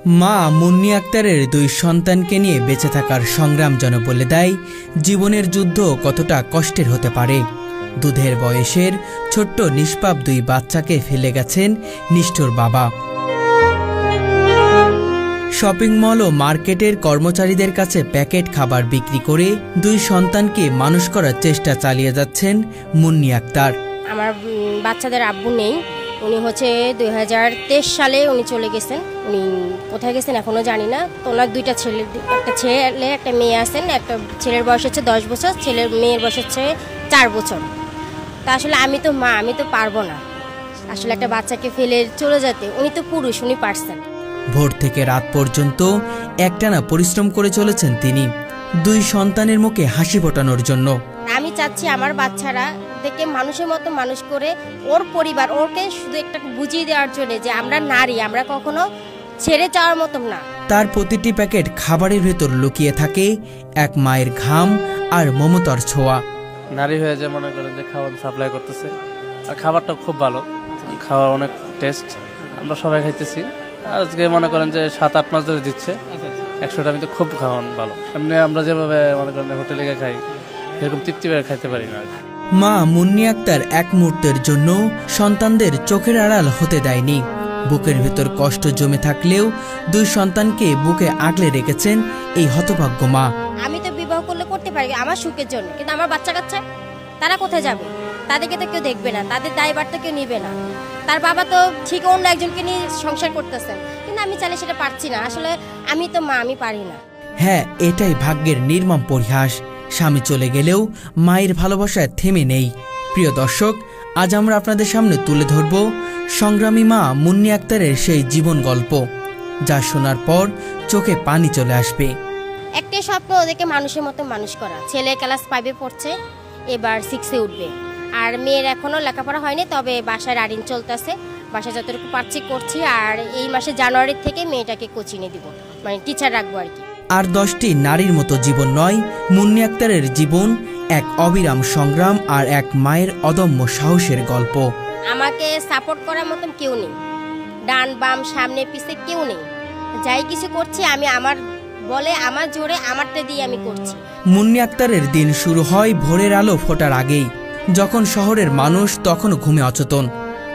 মা মুন্নি আক্তারের দুই সন্তানকে নিয়ে বেঁচে থাকার সংগ্রাম যেন বলে দেয় জীবনের যুদ্ধ কতটা কষ্টের হতে পারে। দুধের বয়সের ছোট্ট নিষ্পাপ দুই বাচ্চাকে ফেলে গেছেন নিষ্ঠুর বাবা। শপিং মল ও মার্কেটের কর্মচারীদের কাছে প্যাকেট খাবার বিক্রি করে দুই সন্তানকে মানুষ করার চেষ্টা চালিয়ে যাচ্ছেন মুন্নি আক্তার। আমার বাচ্চাদের আব্বু নেই, উনি হচ্ছে 2023 সালে উনি চলে গেছেন। উনি কোথায় গেছেন এখনো জানি না। তো ওনার দুইটা ছেলে, একটা ছেলে একটা মেয়ে আছেন। একটা ছেলের বয়স হচ্ছে 10 বছর, মেয়ের বয়স হচ্ছে 4 বছর। তা আসলে আমি তো মা, আমি তো পারবো না আসলে একটা বাচ্চাকে ফেলে চলে যেতে। উনি তো পুরুষ, উনি পারছেন। ভোর থেকে রাত পর্যন্ত একটানা পরিশ্রম করে চলেছেন তিনি দুই সন্তানের মুখে হাসি ফোটানোর জন্য। আমি চাচ্ছি আমার বাচ্চারা দেখে মানুষের মতো মানুষ করে ওর পরিবার ওকে শুধু একটা বুঝিয়ে দেওয়ার জন্য যে আমরা নারী, আমরা কখনো ছেড়ে যাওয়ার মতো না। তার প্রতিটি প্যাকেট খাবারের ভেতর লুকিয়ে থাকে এক মায়ের ঘাম আর মমতার ছোঁয়া। নারী হয়ে যে মনে করেন যে খাবার সাপ্লাই করতেছে, আর খাবারটা খুব ভালো, খাওয়ার অনেক টেস্ট, আমরা সবাই খাইতেছি। আজকে মনে করেন যে 7-8 মাস ধরে দিচ্ছে 100টা, আমি তো খুব খাওয়ান ভালো। এমনি আমরা যেভাবে মনে করেন হোটেলে গিয়ে খাই এরকম তৃপ্তি করে খাইতে পারি না। মা মুন্নি আক্তার এক মুহূর্তের জন্য সন্তানদের চোখের আড়াল হতে দেয়নি। বুকের ভেতর কষ্ট জমে থাকলেও দুই সন্তানকে বুকে আগলে রেখেছেন এই হতভাগ্য মা। আমি তো বিবাহ করলে করতে পারি আমার সুখের জন্য, কিন্তু আমার বাচ্চা কাচ্চা তারা কোথায় যাবে? তাদেরকে তো কেউ দেখবে না, তাদের দায়ভার তো কেউ নিবে না। তার বাবা তো ঠিক অন্য একজনকে নিয়ে সংসার করতেছেন, কিন্তু আমি চাইলে সেটা পারছি না। আসলে আমি তো মা, আমি পারি না। হ্যাঁ, এটাই ভাগ্যের নির্মম পরিহাস। স্বামী চলে গেলেও মায়ের ভালোবাসায় থেমে নেই। প্রিয় দর্শক, আজ আমরা আপনাদের সামনে তুলে ধরব সংগ্রামী মা মুন্নি আক্তারের সেই জীবন গল্প, যা শোনার পর চোখে পানি চলে আসবে। একটাই স্বপ্ন, ওদেরকে মানুষের মতো মানুষ করা। ছেলে ক্লাস 5-এ পড়ছে, এবার 6-এ উঠবে। আর মেয়ের এখনো লেখাপড়া হয়নি, তবে বাসায় রানিং চলতেছে। বাসায় যতটুকু পারছি করছি। আর এই মাসে জানুয়ারি থেকে মেয়েটাকে কোচিংয়ে দিব, মানে টিচার রাখবো আর কি। আর 10টি নারীর মতো জীবন নয়, মুন্নি আক্তারের জীবন এক অবিরাম সংগ্রাম আর এক মায়ের অদম্য সাহসের গল্প। আমাকে সাপোর্ট করার মতন কেউ নেই, ডান বাম সামনে পিছে কেউ নেই। যাই কিছু করছি আমি আমার বলে, আমার জোরে, আমারটা দিয়ে আমি করছি। মুন্নি আক্তারের দিন শুরু হয় ভোরের আলো ফোটার আগেই। যখন শহরের মানুষ তখনও ঘুমে অচেতন,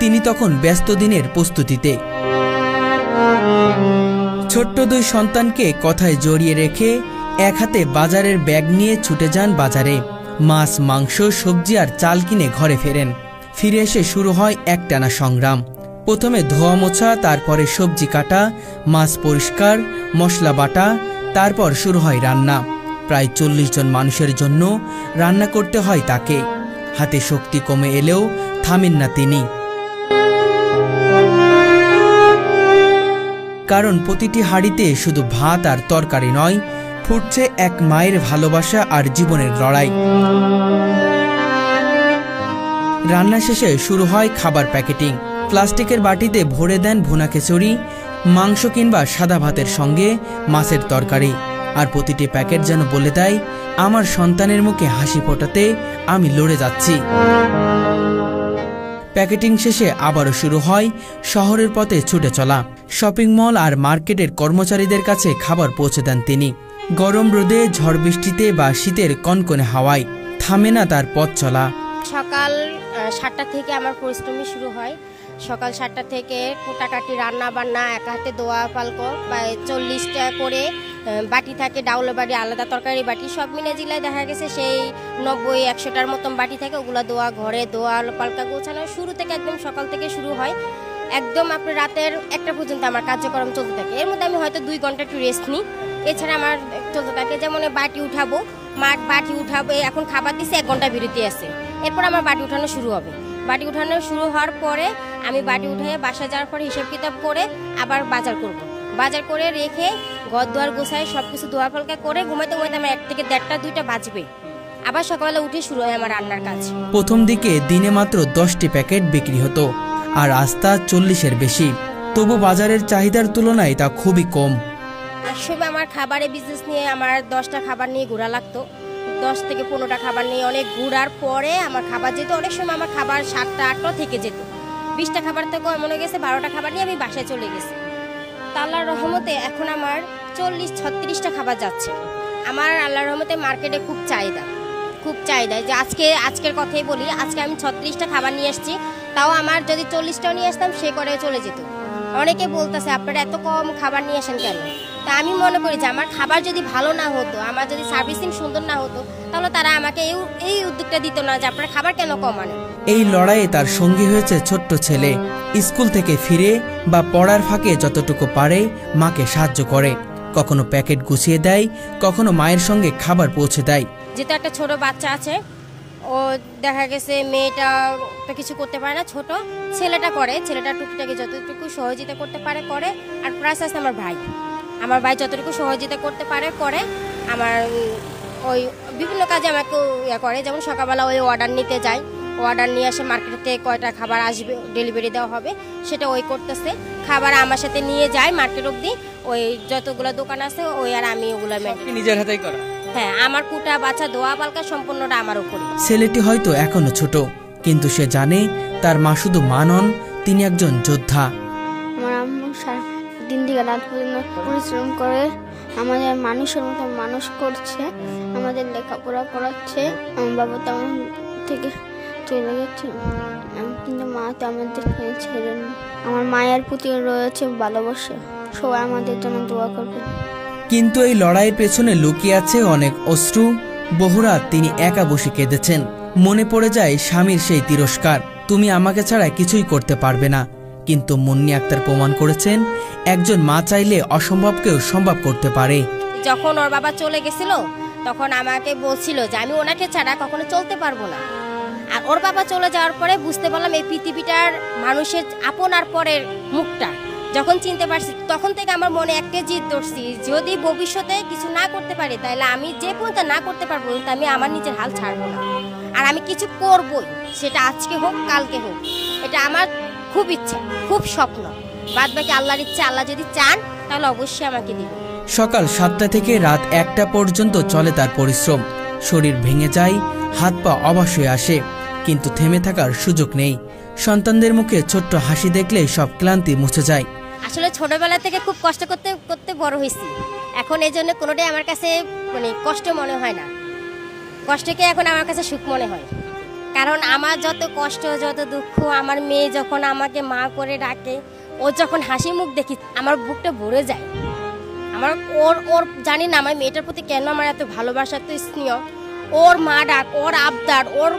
তিনি তখন ব্যস্ত দিনের প্রস্তুতিতে। ছোট্ট দুই সন্তানকে কথায় জড়িয়ে রেখে এক হাতে বাজারের ব্যাগ নিয়ে ছুটে যান বাজারে। মাছ, মাংস, সবজি আর চাল কিনে ঘরে ফেরেন। ফিরে এসে শুরু হয় একটানা সংগ্রাম। প্রথমে ধোয়া মোছা, তারপরে সবজি কাটা, মাছ পরিষ্কার, মশলা বাটা, তারপর শুরু হয় রান্না। প্রায় 40 জন মানুষের জন্য রান্না করতে হয় তাকে। হাতে শক্তি কমে এলেও থামেন না তিনি, কারণ প্রতিটি হাঁড়িতে শুধু ভাত আর তরকারি নয়, ফুটছে এক মায়ের ভালোবাসা আর জীবনের লড়াই। রান্না শেষে শুরু হয় খাবার প্যাকেটিং। প্লাস্টিকের বাটিতে ভরে দেন ভুনা খিচুড়ি, মাংস কিংবা সাদা ভাতের সঙ্গে মাছের তরকারি। আর প্রতিটি প্যাকেট যেন বলে দেয়, আমার সন্তানের মুখে হাসি ফোটাতে আমি লড়ে যাচ্ছি। প্যাকেটিং শেষে আবারও শুরু হয় শহরের পথে ছুটে চলা। শপিং মল আর মার্কেটের কর্মচারীদের কাছে খাবার পৌঁছে দেন তিনি। গরম রোদে, ঝড় বৃষ্টিতে বা শীতের কনকনে হাওয়ায় থামে না তার পথ চলা। সকাল 7টা থেকে আমার পরিশ্রমী শুরু হয়। সকাল 7টা থেকে কুটাকাটি, রান্না বান্না, এক হাতে দোয়া পালকো, বা 40টা করে বাটি থাকে, ডাউল বাটি, আলাদা তরকারি বাটি, সব মিলে জিলায় দেখা গেছে সেই 90-100টার মতন বাটি থাকে। ওগুলো দোয়া, ঘরে দোয়া পালকা গোছানো শুরু থেকে একদম সকাল থেকে শুরু হয়, একদম আপনার রাতের 1টা পর্যন্ত আমার কার্যক্রম চলতে থাকে। এর মধ্যে আমি হয়তো 2 ঘন্টা একটু রেস্ট নিই। এছাড়া আমার চলতে থাকে, যেমন বাটি উঠাবো, বাটি উঠাবো, এখন খাবার দিচ্ছে, 1 ঘন্টা বিরতি আছে। এরপর আমার বাটি উঠানো শুরু হবে। বাটি উঠানো শুরু হওয়ার পরে আমি বাটি উঠে বাসায় যাওয়ার পরে হিসাব কিতাব করে আবার বাজার করব। বাজার করে রেখে ঘর দুয়ার গোছায় সব কিছু দোয়া ফলকা করে ঘুমাইতে ঘুমাইতে আমার 1 থেকে 1:30-2টা বাজবে। আবার সকালে উঠে শুরু হয় আমার রান্নার কাজ। প্রথম দিকে দিনে মাত্র 10টি প্যাকেট বিক্রি হতো, আর আজ তা 40-এর বেশি। তবু বাজারের চাহিদার তুলনায় তা খুবই কম। একসময় আমার খাবারের বিজনেস নিয়ে আমার 10টা খাবার নিয়ে ঘোরা লাগতো। 10 থেকে 15টা খাবার নিয়ে অনেক ঘোরার পরে আমার খাবার যেত। অনেক সময় আমার খাবার 7টা 8টা থেকে যেত। 20টা খাবার থেকে এমন হয়ে গেছে 12টা খাবার নিয়ে আমি বাসায় চলে গেছি। তো আল্লাহর রহমতে এখন আমার 40-36টা খাবার যাচ্ছে। আমার আল্লাহর রহমতে মার্কেটে খুব চাহিদা যে আজকের কথাই বলি, আজকে আমি 36টা খাবার নিয়ে এসেছি, তাও আমার যদি 40টাও নিয়ে আসতাম সে করে চলে যেত। অনেকে বলতেছে আপনারা এত কম খাবার নিয়ে আসেন কেন? তা আমি মনে করি যে আমার খাবার যদি ভালো না হতো, আমার যদি সার্ভিসিং সুন্দর না হতো, তাহলে তারা আমাকে এই উদ্যোগটা দিত না যে আপনারা খাবার কেন কম আনেন। এই লড়াইয়ে তার সঙ্গী হয়েছে ছোট্ট ছেলে। স্কুল থেকে ফিরে বা পড়ার ফাঁকে যতটুকু পারে মাকে সাহায্য করে, কখনো প্যাকেট গুছিয়ে দেয়, কখনো মায়ের সঙ্গে খাবার পৌঁছে দেয়। যেহেতু একটা ছোট বাচ্চা আছে, ও দেখা গেছে মেয়েটা তো কিছু করতে পারে না, ছোট ছেলেটা করে, ছেলেটা টুকিটাকি যতটুকু সহযোগিতা করতে পারে করে। আর প্লাস আছে আমার ভাই যতটুকু সহযোগিতা করতে পারে করে। আমার ওই বিভিন্ন কাজে আমাকে ইয়ে করে, যেমন সকালবেলা ওই অর্ডার নিতে যায়, অর্ডার নিয়ে আসে মার্কেট থেকে কয়টা খাবার আসবে ডেলিভারি দেওয়া হবে সেটা ওই করতেছে। খাবার আমার সাথে নিয়ে যায় মার্কেট অবধি, ওই যতগুলো দোকান আছে ওই আর আমি ওগুলো নিজের হাতেই করা। হ্যাঁ, আমার কুটা বাচ্চা দোয়া পালকা সম্পূর্ণটা আমার উপরে। ছেলেটি হয়তো এখনো ছোট, কিন্তু সে জানে তার মা শুধু মা নন, তিনি একজন যোদ্ধা। আমার আম্মু দিন থেকে রাত পর্যন্ত পরিশ্রম করে আমাদের মানুষের মতো মানুষ করছে, আমাদের লেখাপড়া করাচ্ছে। আমার বাবা তো আমার থেকে চলে গেছে, কিন্তু মা তো আমাদের ছেড়ে নেই। আমার মায়ের প্রতি রয়েছে ভালোবাসা, সবাই আমাদের জন্য দোয়া করবে। কিন্তু এই লড়াইয়ের পেছনে লুকিয়ে আছে অনেক অশ্রু। বহুরাত তিনি একা বসে কেঁদেছেন। মনে পড়ে যায় স্বামীর সেই তিরস্কার, তুমি আমাকে ছাড়া কিছুই করতে পারবে না। কিন্তু মুন্নি আক্তার প্রমাণ করেছেন একজন মা চাইলে অসম্ভবকেও সম্ভব করতে পারে। যখন ওর বাবা চলে গেছিল তখন আমাকে বলছিল যে আমি ওনাকে ছাড়া কখনো চলতে পারবো না। আর ওর বাবা চলে যাওয়ার পরে বুঝতে পারলাম এই পৃথিবীটার মানুষের আপন আর পরের মুখটা যখন চিনতে পারছি, তখন থেকে আমার মনে একটা জিদ ধরছি, যদি ভবিষ্যতে কিছু না করতে পারি তাহলে আমি যে পর্যন্ত না করতে পারবো আমি আমার নিজের হাল ছাড়বো না। আর আমি কিছু করবই, সেটা আজকে হোক কালকে হোক, এটা আমার খুব ইচ্ছা, খুব স্বপ্ন। বাদ বাকি আল্লাহর ইচ্ছা, আল্লাহ যদি চান তাহলে অবশ্যই আমাকে দিবেন। সকাল 7টা থেকে রাত 1টা পর্যন্ত চলে তার পরিশ্রম। শরীর ভেঙে যায়, হাত পা অবশ হয়ে আসে, কিন্তু থেমে থাকার সুযোগ নেই। সন্তানদের মুখে ছোট্ট হাসি দেখলে সব ক্লান্তি মুছে যায়। আসলে ছোটবেলা থেকে খুব কষ্ট করতে করতে বড় হয়েছি, এখন এই জন্য কোনোটাই আমার কাছে কষ্ট মনে হয় না। কষ্টকে এখন আমার কাছে সুখ মনে হয়, কারণ আমার যত কষ্ট যত দুঃখ, আমার মেয়ে যখন আমাকে মা করে ডাকে, ও যখন হাসি মুখ দেখি আমার বুকটা ভরে যায়। আমার ওর জানি না আমার মেয়েটার প্রতি কেন আমার এত ভালোবাসা, এত স্নেহ। ওর মা ডাক, ওর আবদার, ওর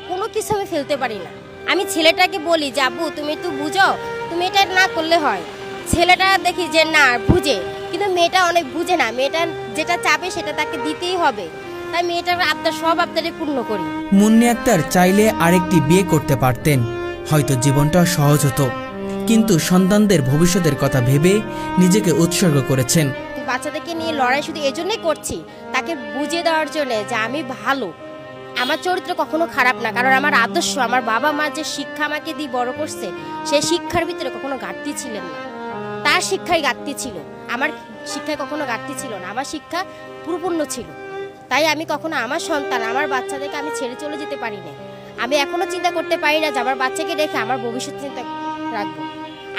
কোনো কিছু আমি ফেলতে পারি না। আমি ছেলেটাকে বলি যে আব্বু তুমি একটু বুঝো, তুমি এটা না করলে হয়। ছেলেটা দেখি যে না বুঝে, কিন্তু মেয়েটা অনেক বুঝে না। মেয়েটা যেটা চাবে সেটা তাকে দিতেই হবে, তাই মেয়েটার আবদার সব আবদারে পূর্ণ করি। মুন্নি আক্তার চাইলে আরেকটি বিয়ে করতে পারতেন, হয়তো জীবনটা সহজ হতো, কিন্তু সন্তানদের ভবিষ্যতের কথা ভেবে নিজেকে উৎসর্গ করেছেন। বাচ্চাদেরকে নিয়ে লড়াই শুধু এজন্যই করছি, তাকে বুঝিয়ে দেওয়ার জন্য যে আমি ভালো, আমার চরিত্র কখনো খারাপ না। কারণ আমার আদর্শ, আমার বাবা মা যে শিক্ষা আমাকে দিয়ে বড় করছে, সেই শিক্ষার ভিতরে কখনো ঘাটতি ছিলেন না। তার শিক্ষায় ঘাটতি ছিল, আমার শিক্ষায় কখনো ঘাটতি ছিল না। আমার শিক্ষা পরিপূর্ণ ছিল, তাই আমি কখনো আমার সন্তান, আমার বাচ্চাদেরকে আমি ছেড়ে চলে যেতে পারি না। আমি এখনো চিন্তা করতে পারি না যে আমার বাচ্চাকে রেখে আমার ভবিষ্যৎ চিন্তা রাখবো।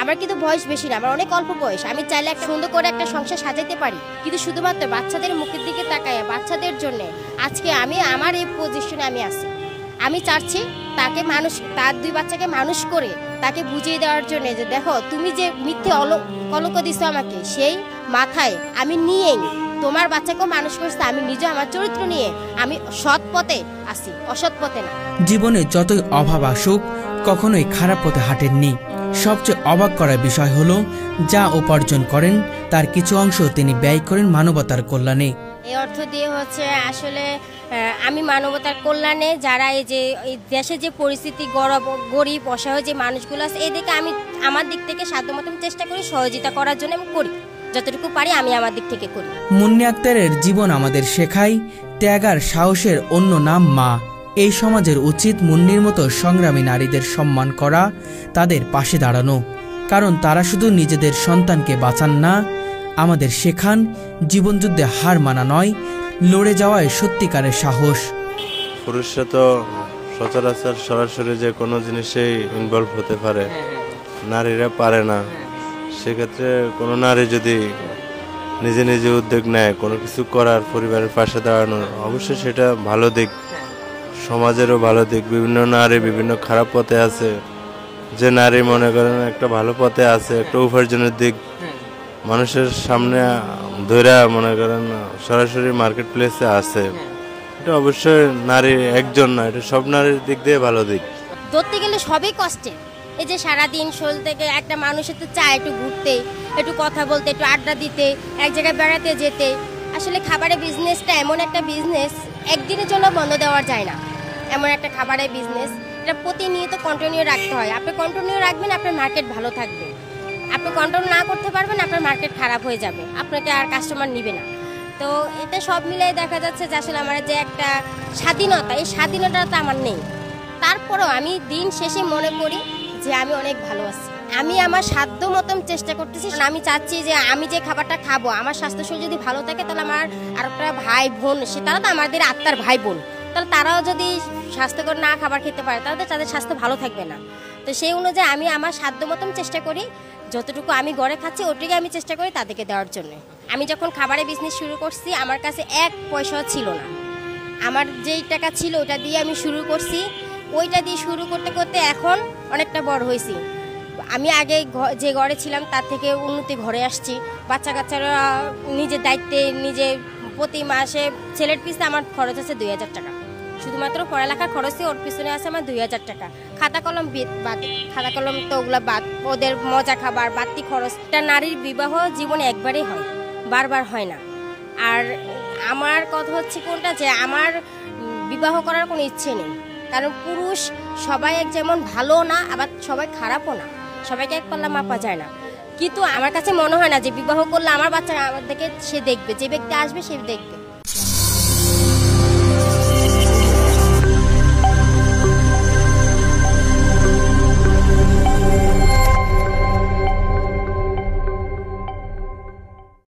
আমার কিন্তু বয়স বেশি না, আমার অনেক অল্প বয়স। আমি চাইলে একটা সুন্দর করে একটা সংসার সাজাতে পারি, কিন্তু শুধুমাত্র বাচ্চাদের মুখের দিকে তাকায়, বাচ্চাদের জন্য আজকে আমি আমার এই পজিশনে আমি আছি। আমি চাচ্ছি তাকে তার 2 বাচ্চাকে মানুষ করে তাকে বুঝিয়ে দেওয়ার জন্য যে দেখো তুমি যে মিথ্যে কলঙ্ক দিছো আমাকে, সেই মাথায় আমি নিয়েই তোমার বাচ্চাকেও মানুষ করছে। আমি নিজে আমার চরিত্র নিয়ে আমি সৎ পথে আছি, অসৎ পথে না। জীবনে যতই অভাব আসুক কখনোই খারাপ পথে হাঁটেননি। সবচেয়ে অবাক করার বিষয় হলো যা উপার্জন করেন তার কিছু অংশ তিনি ব্যয় করেন মানবতার কল্যাণে। এই অর্থ দিয়ে হচ্ছে আসলে আমি মানবতার কল্যাণে যারা এই দেশে যে পরিস্থিতি গরিব অসহায় যে মানুষগুলো আছে, এদিকে আমি আমার দিক থেকে সাধ্যমতো চেষ্টা করি সহযোগিতা করার জন্য। আমি করি যতটুকু পারি, আমি আমার দিক থেকে করি। মুন্নি আক্তারের জীবন আমাদের শেখায় ত্যাগ আর সাহসের অন্য নাম মা। এই সমাজের উচিত মুন্নির মতো সংগ্রামী নারীদের সম্মান করা, তাদের পাশে দাঁড়ানো, কারণ তারা শুধু নিজেদের সন্তানকে বাঁচান না, আমাদের শেখান জীবনযুদ্ধে হার মানা নয়, লড়ে যাওয়ায় সত্যিকারের সাহস। পুরুষরা তো সচরাচর সরাসরি যে কোনো জিনিসেই ইনভলভ হতে পারে, নারীরা পারে না। সেক্ষেত্রে কোনো নারী যদি নিজে নিজে উদ্যোগ নেয় কোনো কিছু করার, পরিবারের পাশে দাঁড়ানোর, অবশ্যই সেটা ভালো দিক, সমাজেরও ভালো দিক। বিভিন্ন নারী বিভিন্ন খারাপ পথে আছে, যে নারী মনে করেন একটা ভালো পথে আছে, একটা উপার্জনের দিক মানুষের সামনে ধরে মনে করেন সরাসরি মার্কেট প্লেসে আছে, এটা অবশ্যই নারী একজন না, এটা সব নারীর দিক দিয়ে ভালো দিক। ধরতে গেলে সবই কষ্টের। এই যে সারাদিন শোল থেকে একটা মানুষের তো চায় একটু ঘুরতে, একটু কথা বলতে, একটু আড্ডা দিতে, এক জায়গায় বেড়াতে যেতে। আসলে খাবারের বিজনেসটা এমন একটা বিজনেস, একদিনের জন্য বন্ধ দেওয়া যায় না। এমন একটা খাবারের বিজনেস, এটা প্রতিনিয়ত কন্টিনিউ রাখতে হয়। আপনি কন্টিনিউ রাখবেন, আপনার মার্কেট ভালো থাকবে। আপনি কন্ট্রোল না করতে পারবেন, আপনার মার্কেট খারাপ হয়ে যাবে, আপনাকে আর কাস্টমার নিবে না। তো এটা সব মিলাই দেখা যাচ্ছে যে আসলে আমার যে একটা স্বাধীনতা, এই স্বাধীনতাটা আমার নেই। তারপরেও আমি দিন শেষে মনে করি যে আমি অনেক ভালো আছি। আমি আমার সাধ্য মতন চেষ্টা করতেছি। আমি চাচ্ছি যে আমি যে খাবারটা খাবো, আমার স্বাস্থ্য শরীর যদি ভালো থাকে, তাহলে আমার আর একটা ভাই বোন, সে তারা তো আমাদের আত্মার ভাই বোন, তাহলে তারাও যদি স্বাস্থ্যকর না খাবার খেতে পারে, তাহলে তাদের স্বাস্থ্য ভালো থাকবে না। তো সেই অনুযায়ী আমি আমার সাধ্য মতন চেষ্টা করি, যতটুকু আমি ঘরে খাচ্ছি ওটুকুই আমি চেষ্টা করি তাদেরকে দেওয়ার জন্য। আমি যখন খাবারের বিজনেস শুরু করছি, আমার কাছে এক পয়সাও ছিল না। আমার যেই টাকা ছিল ওটা দিয়ে আমি শুরু করছি। ওইটা দিয়ে শুরু করতে করতে এখন অনেকটা বড় হয়েছি। আমি আগে যে ঘরে ছিলাম তার থেকে উন্নতি ঘরে আসছি। বাচ্চা কাচ্চারা নিজের দায়িত্বে, নিজে প্রতি মাসে ছেলের পিছনে আমার খরচ আছে 2000 টাকা। শুধুমাত্র পড়ালেখার খরচই ওর পিছনে আছে আমার 2000 টাকা। খাতা কলম বাদ, খাতা কলম তো ওগুলো বাদ, ওদের মজা খাবার, বাড়তি খরচ। একটা নারীর বিবাহ জীবনে একবারই হয়, বারবার হয় না। আর আমার কথা হচ্ছে কোনটা, যে আমার বিবাহ করার কোনো ইচ্ছে নেই। কারণ পুরুষ সবাই এক যেমন ভালো না, আবার সবাই খারাপও না, সবাইকে এক পাল্লা মাপা যায় না। কিন্তু আমার কাছে মনে হয় না যে বিবাহ করলে আমার বাচ্চা আমার দিকে সে দেখবে, যে ব্যক্তি আসবে সে দেখবে।